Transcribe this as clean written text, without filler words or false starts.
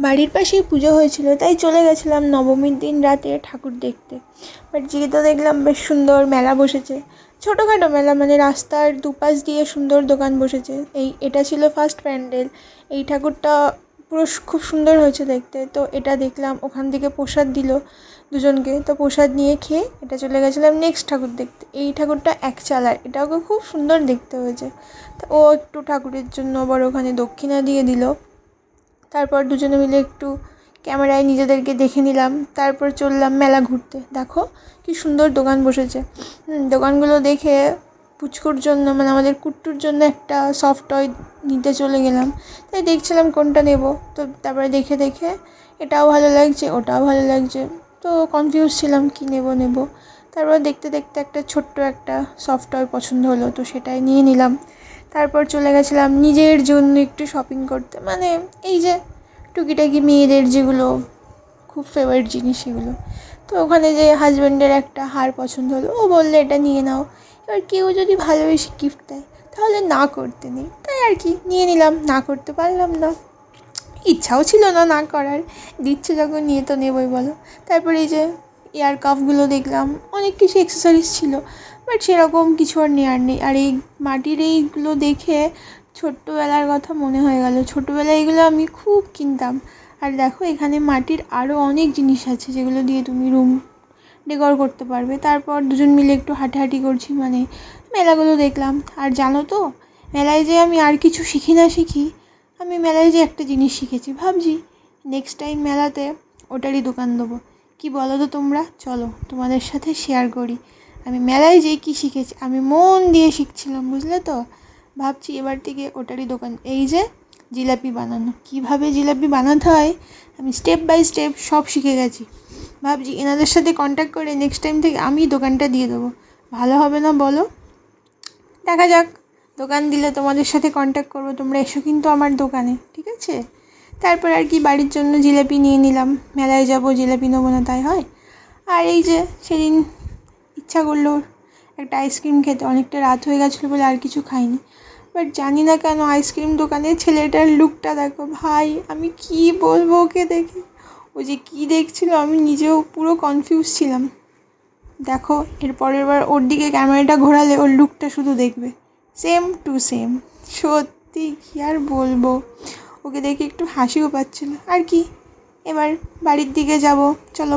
বাড়ির পাশেই পুজো হয়েছিল, তাই চলে গেছিলাম নবমীর দিন রাতে ঠাকুর দেখতে। বাট যেয়ে তো দেখলাম বেশ সুন্দর মেলা বসেছে, ছোটোখাটো মেলা, মানে রাস্তার দুপাশ দিয়ে সুন্দর দোকান বসেছে। এটা ছিল ফার্স্ট প্যান্ডেল। এই ঠাকুরটা পুরো খুব সুন্দর হয়েছে দেখতে। তো এটা দেখলাম, ওখান থেকে প্রসাদ দিল দুজনকে, তো প্রসাদ নিয়ে খেয়ে এটা চলে গেছিলাম নেক্সট ঠাকুর দেখতে। এই ঠাকুরটা এক চালার, এটাও খুব সুন্দর দেখতে হয়েছে। তো ও একটু ঠাকুরের জন্য আবার ওখানে দক্ষিণা দিয়ে দিল। তারপর দুজনে মিলে একটু ক্যামেরায় নিজেদেরকে দেখে নিলাম। তারপর চললাম মেলা ঘুরতে। দেখো কি সুন্দর দোকান বসেছে। দোকানগুলো দেখে পুচকুর জন্য, মানে আমাদের কুট্টুর জন্য একটা সফট টয় নিতে চলে গেলাম। তাই দেখছিলাম কোনটা নেব। তো তারপরে দেখে দেখে এটাও ভালো লাগছে, ওটাও ভালো লাগছে, তো কনফিউজ ছিলাম কি নেব। তারপর দেখতে দেখতে একটা ছোট্ট একটা সফট টয় পছন্দ হলো, তো সেটাই নিয়ে নিলাম। তারপর চলে গেছিলাম নিজের জন্য একটু শপিং করতে, মানে এই যে টুকিটাকি মেয়েদের যেগুলো খুব ফেভারিট জিনিস সেগুলো। তো ওখানে যে হাজব্যান্ডের একটা হার পছন্দ হলো, ও বললে এটা নিয়ে নাও। এবার কেউ যদি ভালোবেসে গিফট দেয় তাহলে না করতে নেই, তাই আর কি নিয়ে নিলাম, না করতে পারলাম না। ইচ্ছাও ছিল না না করার, দিচ্ছে যখন নিয়ে তো নেবই বলো। তারপরে এই যে ইয়ার কাপগুলো দেখলাম, অনেক কিছু অ্যাক্সেসরিজ ছিল, বাট সেরকম কিছু আর নেওয়ার নেই। আর এই মাটির এইগুলো দেখে ছোট্টোবেলার কথা মনে হয়ে গেল। ছোটোবেলায় এগুলো আমি খুব কিনতাম। আর দেখো এখানে মাটির আরও অনেক জিনিস আছে যেগুলো দিয়ে তুমি রুম ডেকোর করতে পারবে। তারপর দুজন মিলে একটু হাঁটাহাঁটি করছি, মানে মেলাগুলো দেখলাম। আর জানো তো, মেলায় যে আমি আর কিছু শিখি না শিখি, আমি মেলায় যে একটা জিনিস শিখেছি, ভাবছি নেক্সট টাইম মেলাতে ওটারই দোকান দেবো। কি বলো তো তোমরা? চলো তোমাদের সাথে শেয়ার করি আমি মেলায় যেয়ে কী শিখেছি। আমি মন দিয়ে শিখছিলাম, বুঝলে তো। ভাবছি এবার থেকে ওটারই দোকান। এই যে জিলাপি বানানো, কীভাবে জিলাপি বানাতে হয় আমি স্টেপ বাই স্টেপ সব শিখে গেছি। ভাবছি এনাদের সাথে কন্ট্যাক্ট করে নেক্সট টাইম থেকে আমি দোকানটা দিয়ে দেবো। ভালো হবে না বলো? দেখা যাক, দোকান দিলে তোমাদের সাথে কন্ট্যাক্ট করবো, তোমরা এসো কিন্তু আমার দোকানে, ঠিক আছে? তারপর আর কি বাড়ির জন্য জিলাপি নিয়ে নিলাম। মেলায় যাব, জিলাপি নেবো না তাই হয়? আর এই যে সেদিন ইচ্ছা করলো একটা আইসক্রিম খেতে, অনেকটা রাত হয়ে গেছিলো বলে আর কিছু খাইনি। বাট জানি না কেন আইসক্রিম দোকানে ছেলেটার লুকটা দেখো ভাই, আমি কি বলবো ওকে দেখে। ও যে কী দেখছিল আমি নিজেও পুরো কনফিউজ ছিলাম। দেখো এর পরের বার ওর দিকে ক্যামেরাটা ঘোরালে ওর লুকটা শুধু দেখবে, সেম টু সেম। সত্যি কী আর বলবো, ওকে দেখে একটু হাসিও পাচ্ছিল। আর কি, এবার বাড়ির দিকে যাব, চলো।